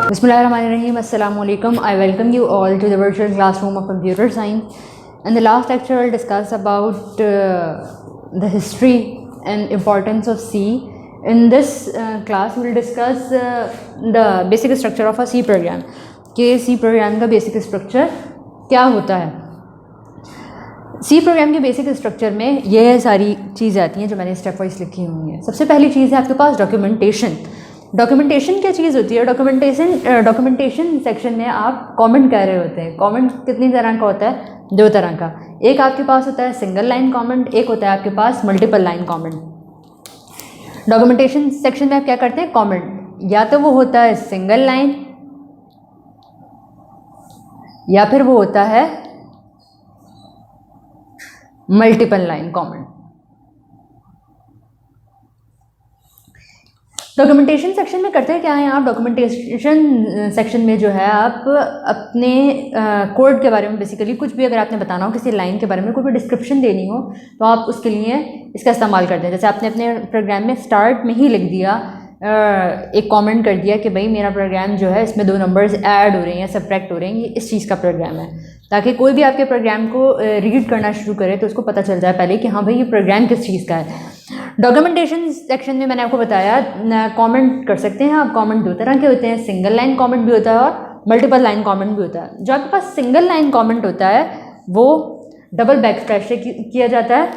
Bismillahirrahmanirrahim. Assalamu alaikum. I welcome you all to the virtual classroom of computer science. In the last lecture, I'll discuss about the history and importance of C. In this class, we'll discuss the basic structure of a C program. कि C program का basic structure क्या होता है. C programme के basic structure में ये सारी चीज़ें आती हैं जो मैंने स्टेप वाइज लिखी हुई हैं. सबसे पहली चीज़ है आपके पास डॉक्यूमेंटेशन. डॉक्यूमेंटेशन क्या चीज़ होती है? डॉक्यूमेंटेशन सेक्शन में आप कमेंट कह रहे होते हैं. कमेंट कितनी तरह का होता है? दो तरह का. एक आपके पास होता है सिंगल लाइन कमेंट, एक होता है आपके पास multiple line comment. Documentation section में आप क्या करते हैं? कमेंट या तो वो होता है सिंगल लाइन या फिर वो होता है multiple line comment. Documentation section में करते हैं क्या है आप? डॉक्यूमेंटेशन सेक्शन में जो है आप अपने कोड के बारे में बेसिकली कुछ भी अगर आपने बताना हो, किसी लाइन के बारे में कोई भी डिस्क्रिप्शन देनी हो, तो आप उसके लिए इसका इस्तेमाल करते हैं. जैसे आपने अपने प्रोग्राम में स्टार्ट में ही लिख दिया, एक कमेंट कर दिया कि भाई मेरा प्रोग्राम जो है इसमें 2 नंबर्स ऐड हो रहे हैं या सब्ट्रैक्ट हो रहे हैं, ये इस चीज़ का प्रोग्राम है, ताकि कोई भी आपके प्रोग्राम को रीड करना शुरू करे तो उसको पता चल जाए पहले कि हाँ भाई ये प्रोग्राम किस चीज़ का है. डॉक्यूमेंटेशन सेक्शन में मैंने आपको बताया कमेंट कर सकते हैं आप. कमेंट 2 तरह के होते हैं, सिंगल लाइन कमेंट भी होता है और मल्टीपल लाइन कमेंट भी होता है. जो आपके पास सिंगल लाइन कमेंट होता है वो डबल बैकस्लैश से किया जाता है.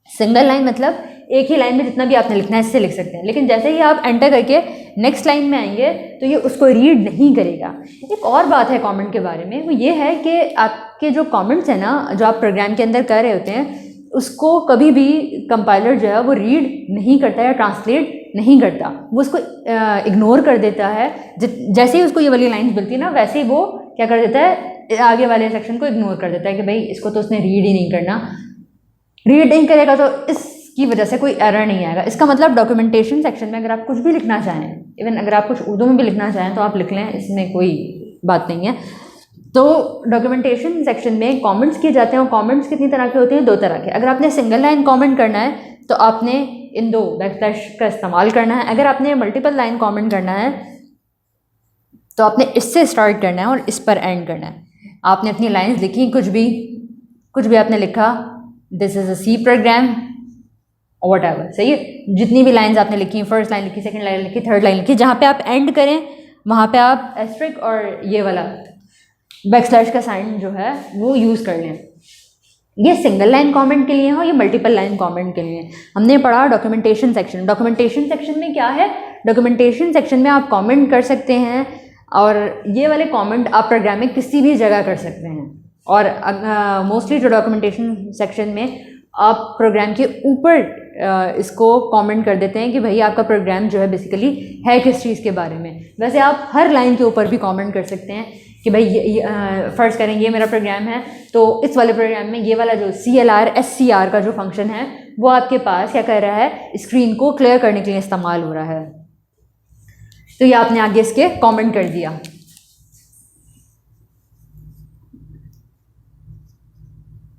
सिंगल लाइन मतलब एक ही लाइन में जितना भी आपने लिखना है इससे लिख सकते हैं, लेकिन जैसे ही आप एंटर करके नेक्स्ट लाइन में आएंगे तो ये उसको रीड नहीं करेगा. एक और बात है कमेंट के बारे में, वो ये है कि आपके जो कमेंट्स हैं ना, जो आप प्रोग्राम के अंदर कर रहे होते हैं, उसको कभी भी कंपाइलर जो है वो रीड नहीं करता या ट्रांसलेट नहीं करता. वो उसको इग्नोर कर देता है. जैसे ही उसको ये वाली लाइन्स मिलती है ना, वैसे ही वो क्या कर देता है, आगे वाले सेक्शन को इग्नोर कर देता है कि भाई इसको तो उसने रीड ही नहीं करना. रीड नहीं करेगा तो इसकी वजह से कोई एरर नहीं आएगा. इसका मतलब डॉक्यूमेंटेशन सेक्शन में अगर आप कुछ भी लिखना चाहें, इवन अगर आप कुछ उर्दू में भी लिखना चाहें तो आप लिख लें, इसमें कोई बात नहीं है. तो डॉक्यूमेंटेशन सेक्शन में कमेंट्स किए जाते हैं, और कमेंट्स कितनी तरह के होते हैं? 2 तरह के. अगर आपने सिंगल लाइन कमेंट करना है तो आपने इन 2 बैकस्लैश का इस्तेमाल करना है. अगर आपने मल्टीपल लाइन कमेंट करना है तो आपने इससे स्टार्ट करना है और इस पर एंड करना है. आपने अपनी लाइन्स लिखी, कुछ भी आपने लिखा, this is a C program whatever, सही है. जितनी भी लाइन्स आपने लिखी, फर्स्ट लाइन लिखी, सेकंड लाइन लिखी, थर्ड लाइन लिखी, जहाँ पे आप एंड करें वहाँ पे आप एस्ट्रिक और ये वाला बैकस्लैश का साइन जो है वो यूज़ कर लें. ये सिंगल लाइन कमेंट के लिए है और ये मल्टीपल लाइन कमेंट के लिए. हमने पढ़ा डॉक्यूमेंटेशन सेक्शन. डॉक्यूमेंटेशन सेक्शन में क्या है? डॉक्यूमेंटेशन सेक्शन में आप कमेंट कर सकते हैं, और ये वाले कमेंट आप प्रोग्राम में किसी भी जगह कर सकते हैं. और मोस्टली जो डॉक्यूमेंटेशन सेक्शन में आप प्रोग्राम के ऊपर इसको कमेंट कर देते हैं कि भाई आपका प्रोग्राम जो है बेसिकली है किस चीज़ के बारे में. वैसे आप हर लाइन के ऊपर भी कमेंट कर सकते हैं कि भाई फ़र्ज़ करें ये मेरा प्रोग्राम है, तो इस वाले प्रोग्राम में ये वाला जो CLR SCR का जो फंक्शन है वो आपके पास क्या कर रहा है, स्क्रीन को क्लियर करने के लिए इस्तेमाल हो रहा है. तो ये आपने आगे इसके कमेंट कर दिया.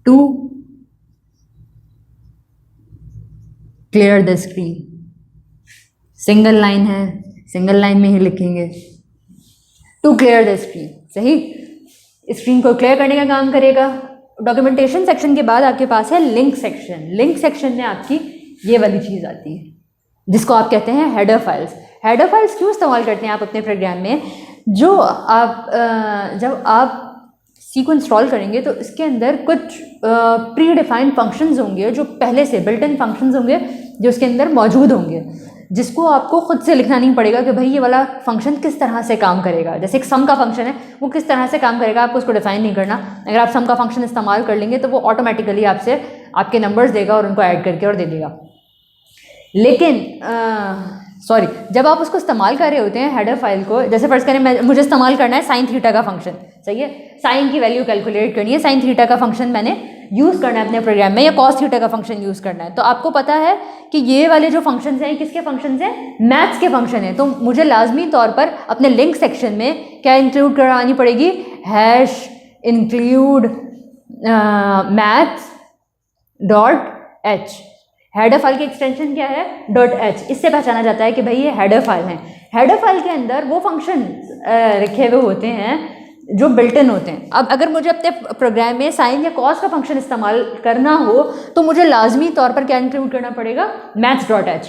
To clear the screen, single line है, सिंगल लाइन में ही लिखेंगे टू क्लियर द स्क्रीन. सही, स्क्रीन को क्लियर करने का काम करेगा. डॉक्यूमेंटेशन सेक्शन के बाद आपके पास है लिंक सेक्शन. लिंक सेक्शन में आपकी ये वाली चीज़ आती है जिसको आप कहते हैं हेडर फाइल्स. हेडर फाइल्स क्यों इस्तेमाल करते हैं आप अपने प्रोग्राम में? जो आप जब आप सी को इंस्टॉल करेंगे तो इसके अंदर कुछ प्री डिफाइंड फंक्शंस होंगे, जो पहले से बिल्ट इन फंक्शंस होंगे जो उसके अंदर मौजूद होंगे, जिसको आपको खुद से लिखना नहीं पड़ेगा कि भाई ये वाला फंक्शन किस तरह से काम करेगा. जैसे एक सम का फंक्शन है, वो किस तरह से काम करेगा आपको उसको डिफाइन नहीं करना. अगर आप सम का फंक्शन इस्तेमाल कर लेंगे तो वो ऑटोमेटिकली आपसे आपके नंबर्स देगा और उनको ऐड करके और दे देगा. लेकिन जब आप उसको इस्तेमाल कर रहे होते हैं हेडर फाइल को, जैसे फर्स्ट करें मुझे इस्तेमाल करना है साइन थीटा का फंक्शन, सही है, साइन की वैल्यू कैलकुलेट करनी है, साइन थीटा का फंक्शन मैंने यूज़ करना है अपने प्रोग्राम में, या कॉस थीटा का फंक्शन यूज़ करना है. तो आपको पता है कि ये वाले जो फंक्शंस हैं किसके फंक्शंस हैं? मैथ्स के फंक्शन हैं. तो मुझे लाजमी तौर पर अपने लिंक सेक्शन में क्या इंक्लूड करवानी पड़ेगी? Hash include maths dot H. Header file की एक्सटेंशन क्या है? .h. इससे पहचाना जाता है कि भाई ये हेडर फाइल है. हेडर फाइल के अंदर वो फंक्शन रखे हुए होते हैं जो बिल्ट इन होते हैं। अब अगर मुझे अपने प्रोग्राम में साइन या कॉस का फंक्शन इस्तेमाल करना हो तो मुझे लाजमी तौर पर क्या इंक्लूड करना पड़ेगा, maths.h।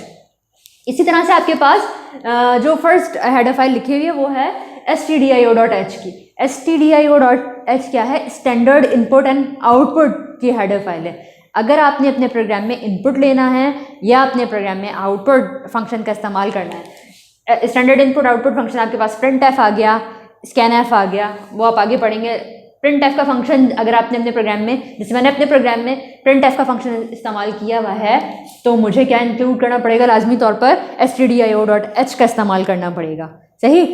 इसी तरह से आपके पास जो फर्स्ट हेडर फाइल लिखी हुई है वो है stdio.h की। stdio.h क्या है, स्टैंडर्ड इनपुट एंड आउटपुट की हेडर फाइल है। अगर आपने अपने प्रोग्राम में इनपुट लेना है या अपने प्रोग्राम में आउटपुट फंक्शन का इस्तेमाल करना है, स्टैंडर्ड इनपुट आउटपुट फंक्शन आपके पास printf आ गया, scanf आ गया, वो आप आगे पढ़ेंगे। printf का फंक्शन अगर आपने अपने प्रोग्राम में, जैसे मैंने अपने प्रोग्राम में printf का फंक्शन इस्तेमाल किया हुआ है, तो मुझे क्या इंक्लूड करना पड़ेगा, लाजमी तौर पर stdio.h का इस्तेमाल करना पड़ेगा। सही,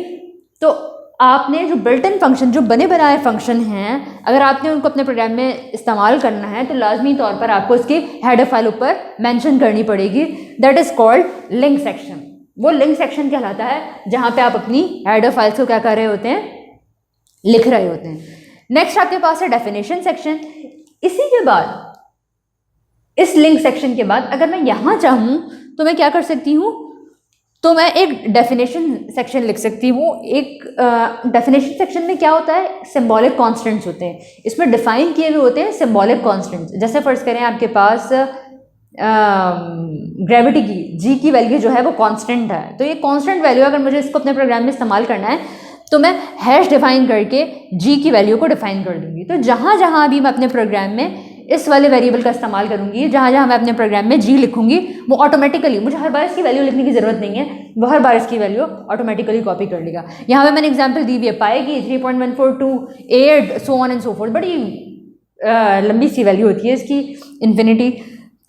तो आपने जो बिल्ट इन फंक्शन, जो बने बनाए फंक्शन हैं, अगर आपने उनको अपने प्रोग्राम में इस्तेमाल करना है तो लाजमी तौर पर आपको उसकी हेडर फाइल ऊपर मेंशन करनी पड़ेगी। That is called link section. वो लिंक सेक्शन कहलाता है जहाँ पे आप अपनी हेडर फाइल्स को क्या कर रहे होते हैं, लिख रहे होते हैं। नेक्स्ट आपके पास है डेफिनेशन सेक्शन। इसी के बाद, इस लिंक सेक्शन के बाद अगर मैं यहाँ चाहूँ तो मैं क्या कर सकती हूँ, तो मैं एक डेफिनेशन सेक्शन लिख सकती हूँ। एक डेफिनेशन सेक्शन में क्या होता है, सिंबॉलिक कॉन्स्टेंट्स होते हैं, इसमें डिफाइन किए हुए होते हैं सिंबॉलिक कॉन्स्टेंट्स। जैसे फर्ज करें आपके पास ग्रेविटी की जी की वैल्यू जो है वो कांस्टेंट है, तो ये कांस्टेंट वैल्यू अगर मुझे इसको अपने प्रोग्राम में इस्तेमाल करना है तो मैं हैश डिफाइन करके जी की वैल्यू को डिफाइन कर दूंगी। तो जहाँ जहाँ भी मैं अपने प्रोग्राम में इस वाले वेरिएबल का इस्तेमाल करूंगी, जहाँ जहाँ मैं अपने प्रोग्राम में जी लिखूंगी, वो ऑटोमेटिकली, मुझे हर बार इसकी वैल्यू लिखने की जरूरत नहीं है, वो हर बार इसकी वैल्यू ऑटोमेटिकली कॉपी कर लेगा। यहाँ पे मैंने एग्जांपल दी हुई है, पाएगी 3.142 so on and so fourth, बड़ी लंबी सी वैल्यू होती है इसकी, इन्फिनिटी।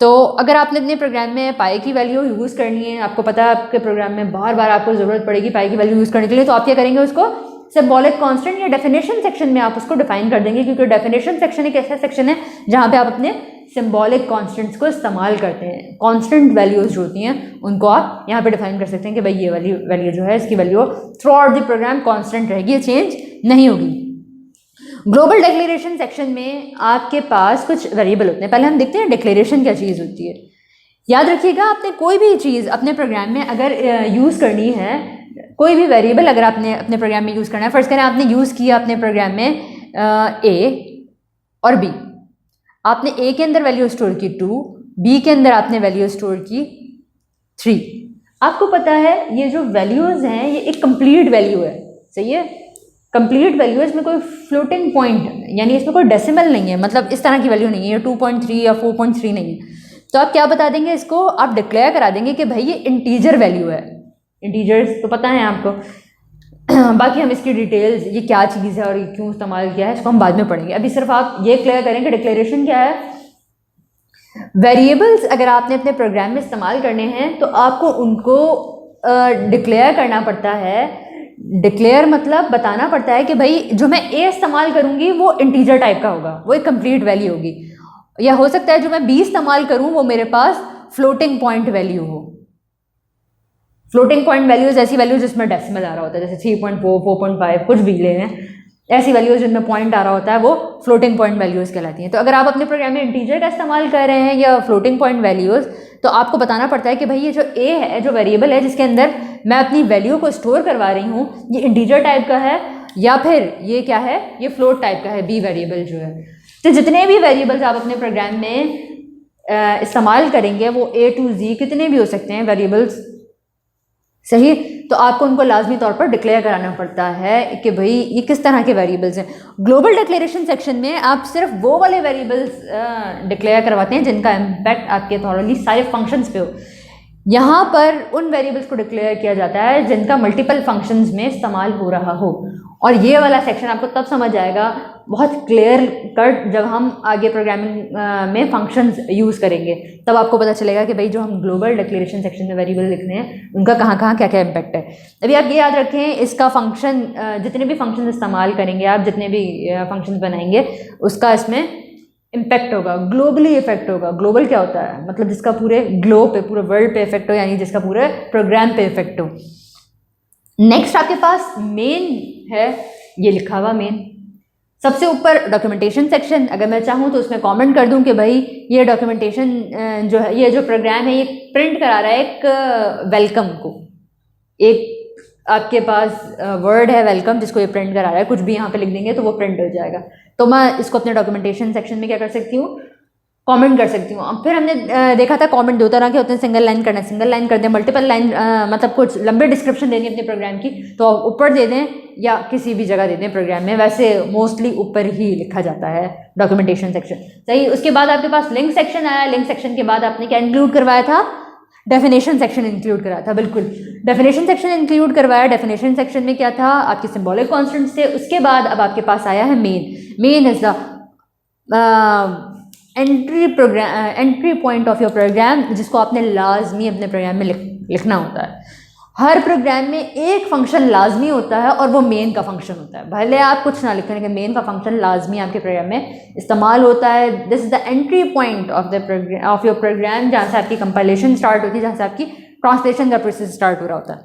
तो अगर आपने अपने प्रोग्राम में पाई की वैल्यू यूज़ करनी है, आपको पता है आपके प्रोग्राम में बार बार आपको ज़रूरत पड़ेगी पाई की वैल्यू यूज़ करने के लिए, तो आप क्या करेंगे, उसको सिंबॉलिक कांस्टेंट या डेफिनेशन सेक्शन में आप उसको डिफाइन कर देंगे, क्योंकि डेफिनेशन सेक्शन एक ऐसा सेक्शन है जहाँ पे आप अपने सिंबॉलिक कांस्टेंट्स को इस्तेमाल करते हैं। कांस्टेंट वैल्यूज जो होती हैं उनको आप यहाँ पे डिफाइन कर सकते हैं कि भाई ये वैल्यू जो है, इसकी value throughout the program constant रहेगी, ये चेंज नहीं होगी। ग्लोबल डिक्लेरेशन सेक्शन में आपके पास कुछ वेरिएबल होते हैं। पहले हम देखते हैं डिक्लेरेशन क्या चीज़ होती है। याद रखिएगा, आपने कोई भी चीज़ अपने प्रोग्राम में अगर यूज़ करनी है, कोई भी वेरिएबल अगर आपने अपने प्रोग्राम में यूज़ करना है, फर्स्ट करें आपने यूज़ किया अपने प्रोग्राम में ए और बी, आपने ए के अंदर वैल्यू स्टोर की 2, बी के अंदर आपने वैल्यू स्टोर की 3। आपको पता है ये जो वैल्यूज़ हैं ये एक कंप्लीट वैल्यू है, सही है, कंप्लीट वैल्यू है, इसमें कोई फ्लोटिंग पॉइंट यानी इसमें कोई डेसिमल नहीं है, मतलब इस तरह की वैल्यू नहीं है, 2.3 या 4.3 नहीं है। तो आप क्या बता देंगे, इसको आप डिक्लेयर करा देंगे कि भाई ये इंटीजर वैल्यू है। इंटीजर्स तो पता है आपको, बाकी हम इसकी डिटेल्स, ये क्या चीज़ है और ये क्यों इस्तेमाल किया है, इसको हम बाद में पढ़ेंगे। अभी सिर्फ आप ये क्लियर करें कि डिक्लेरेशन क्या है। वेरिएबल्स अगर आपने अपने प्रोग्राम में इस्तेमाल करने हैं तो आपको उनको डिक्लेयर करना पड़ता है। डिक्लेयर मतलब बताना पड़ता है कि भाई जो मैं ए इस्तेमाल करूँगी वो इंटीजर टाइप का होगा, वो एक कंप्लीट वैल्यू होगी, या हो सकता है जो मैं बी इस्तेमाल करूँ वो मेरे पास फ्लोटिंग पॉइंट वैल्यू हो। फ्लोटिंग पॉइंट वैल्यूज ऐसी वैल्यूज जिसमें डेसिमल आ रहा होता है, जैसे 3.4, 4.5 कुछ भी ले हैं, ऐसी वैल्यूज जिनमें पॉइंट आ रहा होता है वो फ्लोटिंग पॉइंट वैल्यूज कहलाती हैं। तो अगर आप अपने प्रोग्राम में इंटीजर का इस्तेमाल कर रहे हैं या फ्लोटिंग पॉइंट वैल्यूज, तो आपको बताना पड़ता है कि भाई ये जो ए है, जो वेरिएबल है जिसके अंदर मैं अपनी वैल्यू को स्टोर करवा रही हूँ, ये इंटीजर टाइप का है या फिर ये क्या है, ये फ्लोट टाइप का है, बी वेरिएबल जो है। तो जितने भी वेरिएबल्स आप अपने प्रोग्राम में इस्तेमाल करेंगे वो ए टू जी कितने भी हो सकते हैं वेरिएबल्स, सही, तो आपको उनको लाजमी तौर पर डिक्लेयर कराना पड़ता है कि भाई ये किस तरह के वेरिएबल्स हैं। ग्लोबल डिक्लेरेशन सेक्शन में आप सिर्फ वो वाले वेरिएबल्स डिक्लेयर करवाते हैं जिनका इम्पैक्ट आपके थॉरली सारे फंक्शंस पे हो। यहाँ पर उन वेरिएबल्स को डिक्लेयर किया जाता है जिनका मल्टीपल फंक्शंस में इस्तेमाल हो रहा हो। और ये वाला सेक्शन आपको तब समझ आएगा बहुत क्लियर कट जब हम आगे प्रोग्रामिंग में फंक्शंस यूज़ करेंगे, तब आपको पता चलेगा कि भाई जो हम ग्लोबल डिक्लेरेशन सेक्शन में वेरिएबल लिखने हैं उनका कहाँ कहाँ क्या क्या इम्पैक्ट है। अभी आप ये याद रखें, इसका फंक्शन जितने भी फंक्शन इस्तेमाल करेंगे आप, जितने भी फंक्शन बनाएंगे, उसका इसमें इम्पैक्ट होगा, ग्लोबली इफेक्ट होगा। ग्लोबल क्या होता है, मतलब जिसका पूरे ग्लोब पे, पूरे वर्ल्ड पे इफेक्ट हो, यानी जिसका पूरे प्रोग्राम पे इफेक्ट हो। नेक्स्ट आपके पास मेन है, ये लिखा हुआ मेन, सबसे ऊपर डॉक्यूमेंटेशन सेक्शन। अगर मैं चाहूँ तो उसमें कमेंट कर दूं कि भाई ये डॉक्यूमेंटेशन जो है, ये जो प्रोग्राम है ये प्रिंट करा रहा है एक वेलकम को, एक आपके पास वर्ड है वेलकम, जिसको ये प्रिंट करा रहा है, कुछ भी यहाँ पे लिख देंगे तो वो प्रिंट हो जाएगा। तो मैं इसको अपने डॉक्यूमेंटेशन सेक्शन में क्या कर सकती हूँ, कमेंट कर सकती हूँ। अब फिर हमने देखा था कमेंट 2 तरह के होते हैं, सिंगल लाइन करना, सिंगल लाइन कर दें, मल्टीपल लाइन मतलब कुछ लंबे डिस्क्रिप्शन देनी अपने प्रोग्राम की तो ऊपर दे दें या किसी भी जगह दे दें प्रोग्राम में, वैसे मोस्टली ऊपर ही लिखा जाता है डॉक्यूमेंटेशन सेक्शन। सही, उसके बाद आपके पास लिंक सेक्शन आया। लिंक सेक्शन के बाद आपने क्या इंक्लूड करवाया था, डेफिनेशन सेक्शन इंक्लूड कराया था, बिल्कुल डेफिनेशन सेक्शन इंक्लूड करवाया। डेफिनेशन सेक्शन में क्या था, आपके सिंबॉलिक कॉन्स्टेंट्स थे। उसके बाद अब आपके पास आया है main. Main is the entry point of your program, जिसको आपने लाजमी अपने प्रोग्राम में लिखना होता है। हर प्रोग्राम में एक फंक्शन लाजमी होता है और वो मेन का फंक्शन होता है। भले आप कुछ ना लिखें लेकिन मेन का फंक्शन लाजमी आपके प्रोग्राम में इस्तेमाल होता है। This is the entry point of your program, जहाँ से आपकी कंपाइलेशन स्टार्ट होती है, जहाँ से आपकी ट्रांसलेशन का प्रोसेस स्टार्ट हो रहा होता है।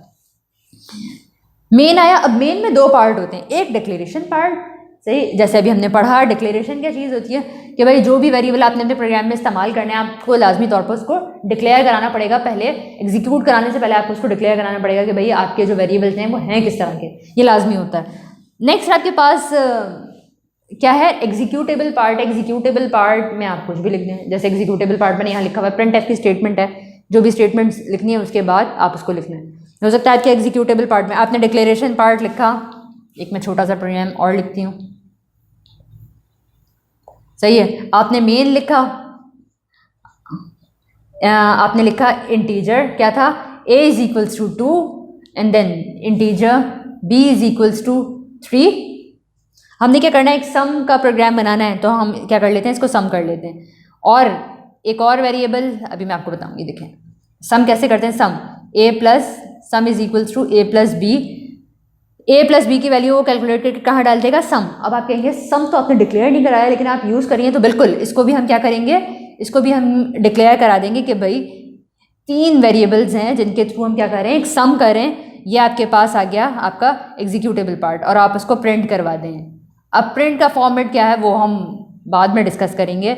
मेन आया। अब मेन में 2 पार्ट होते हैं, एक डिक्लेरेशन पार्ट। सही, जैसे अभी हमने पढ़ा, डिक्लेरेशन क्या चीज़ होती है कि भाई जो भी वेरिएबल आपने अपने प्रोग्राम में इस्तेमाल करने हैं, आपको लाजमी तौर पर उसको डिक्लेयर कराना पड़ेगा। पहले एग्जीक्यूट कराने से पहले आपको उसको डिक्लेयर कराना पड़ेगा कि भाई आपके जो वेरिएबल्स हैं वो हैं किस तरह के, ये लाजमी होता है। नेक्स्ट आपके पास क्या है, एग्जीक्यूटेबल पार्ट। एग्जीक्यूटेबल पार्ट में आप कुछ भी लिख दें, जैसे एग्जीक्यूटेबल पार्ट में यहाँ लिखा हुआ है प्रिंट एफ की स्टेटमेंट है, जो भी स्टेटमेंट्स लिखनी है उसके बाद आप उसको लिखना है। हो सकता है आपके एग्जीक्यूटेबल पार्ट में आपने डिक्लेरेशन पार्ट लिखा, एक मैं छोटा सा प्रोग्राम और लिखती हूँ। सही है, आपने मेन लिखा, आपने लिखा इंटीजर क्या था, a is equals to 2 and then integer b is equals to 3। हमने क्या करना है, एक सम का प्रोग्राम बनाना है, तो हम क्या कर लेते हैं, इसको सम कर लेते हैं। और एक और वेरिएबल अभी मैं आपको बताऊंगी, देखें सम कैसे करते हैं। Sum a plus sum is equals to a plus B. a plus B की वैल्यू वो कैलकुलेट करके कहाँ डाल देगा, सम। अब आप कहेंगे सम तो आपने डिक्लेयर नहीं कराया लेकिन आप यूज़ करिए, तो बिल्कुल इसको भी हम क्या करेंगे, इसको भी हम डिक्लेयर करा देंगे कि भाई 3 वेरिएबल्स हैं जिनके थ्रू हम क्या करें, एक सम करें। ये आपके पास आ गया आपका एग्जीक्यूटेबल पार्ट और आप उसको प्रिंट करवा दें। अब प्रिंट का फॉर्मेट क्या है वो हम बाद में डिस्कस करेंगे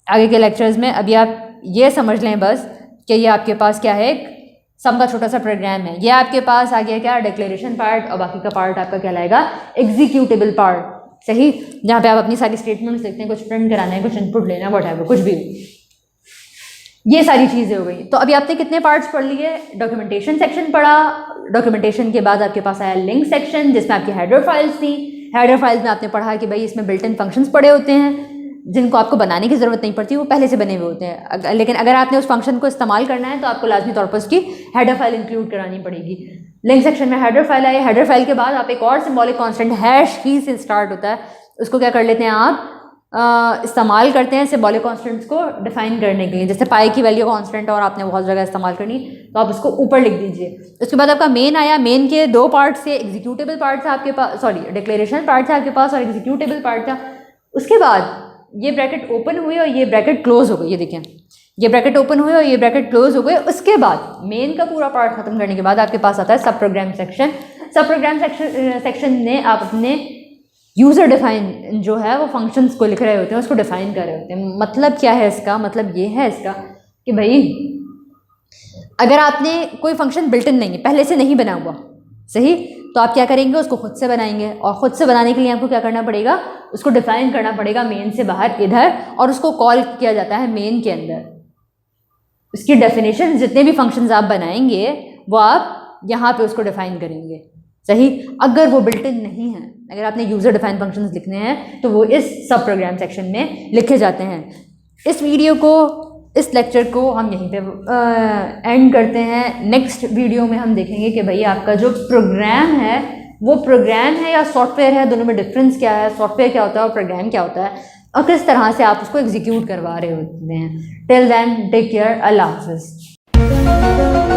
आगे के लेक्चर्स में। अभी आप ये समझ लें बस कि ये आपके पास क्या है, एक सम का छोटा सा प्रोग्राम है। ये आपके पास आ गया क्या, डिक्लेरेशन पार्ट, और बाकी का पार्ट आपका क्या लाएगा, एग्जीक्यूटेबल पार्ट। सही, जहाँ पे आप अपनी सारी स्टेटमेंट्स लिखते हैं, कुछ प्रिंट कराना है, कुछ इनपुट लेना है, व्हाटएवर कुछ भी, ये सारी चीज़ें हो गई। तो अभी आपने कितने पार्ट्स पढ़ लिए, डॉक्यूमेंटेशन सेक्शन पढ़ा। डॉक्यूमेंटेशन के बाद आपके पास आया लिंक सेक्शन, जिसमें आपकी हेडर फाइल्स थी। हेडर फाइल्स में आपने पढ़ा कि भाई इसमें बिल्ट इन फंक्शंस पड़े होते हैं जिनको आपको बनाने की ज़रूरत नहीं पड़ती, वो पहले से बने हुए होते हैं। लेकिन अगर आपने उस फंक्शन को इस्तेमाल करना है तो आपको लाजमी तौर पर उसकी हेडर फाइल इंक्लूड करानी पड़ेगी। लिंक सेक्शन में हेडर फाइल आई। हेडर फाइल के बाद आप एक और सिंबॉलिक कांस्टेंट हैश की से स्टार्ट होता है, उसको क्या कर लेते हैं आप, इस्तेमाल करते हैं सिंबॉलिक कांस्टेंट्स को डिफाइन करने के लिए। जैसे पाई की वैल्यू कांस्टेंट और आपने बहुत जगह इस्तेमाल करनी, तो आप उसको ऊपर लिख दीजिए। उसके बाद आपका मेन आया। मेन के 2 पार्ट से, एग्जीक्यूटेबल पार्ट था आपके पास, सॉरी डिक्लेरेशन पार्ट था आपके पास और एग्जीक्यूटेबल पार्ट था। उसके बाद ये ब्रैकेट ओपन हुई और ये ब्रैकेट क्लोज हो गई, ये देखें ये ब्रैकेट ओपन हुई और ये ब्रैकेट क्लोज हो गए। उसके बाद मेन का पूरा पार्ट खत्म करने के बाद आपके पास आता है सब प्रोग्राम सेक्शन। सब प्रोग्राम सेक्शन में आप अपने यूज़र डिफाइन जो है वो फंक्शंस को लिख रहे होते हैं, उसको डिफाइन कर रहे होते हैं। मतलब क्या है इसका, मतलब ये है इसका कि भाई अगर आपने कोई फंक्शन बिल्ट इन नहीं है, पहले से नहीं बना हुआ, सही, तो आप क्या करेंगे, उसको खुद से बनाएंगे। और ख़ुद से बनाने के लिए आपको क्या करना पड़ेगा, उसको डिफाइन करना पड़ेगा मेन से बाहर इधर, और उसको कॉल किया जाता है मेन के अंदर। उसकी डेफिनेशन जितने भी फंक्शंस आप बनाएंगे वो आप यहाँ पे उसको डिफाइन करेंगे। सही, अगर वो बिल्ट इन नहीं है, अगर आपने यूज़र डिफाइन फंक्शंस लिखने हैं तो वो इस सब प्रोग्राम सेक्शन में लिखे जाते हैं। इस वीडियो को, इस लेक्चर को हम यहीं पे एंड करते हैं। नेक्स्ट वीडियो में हम देखेंगे कि भाई आपका जो प्रोग्राम है वो प्रोग्राम है या सॉफ्टवेयर है, दोनों में डिफरेंस क्या है, सॉफ्टवेयर क्या होता है और प्रोग्राम क्या होता है, और किस तरह से आप उसको एग्जीक्यूट करवा रहे होते हैं। टिल देन टेक केयर, अल्लाह हाफ़िज़।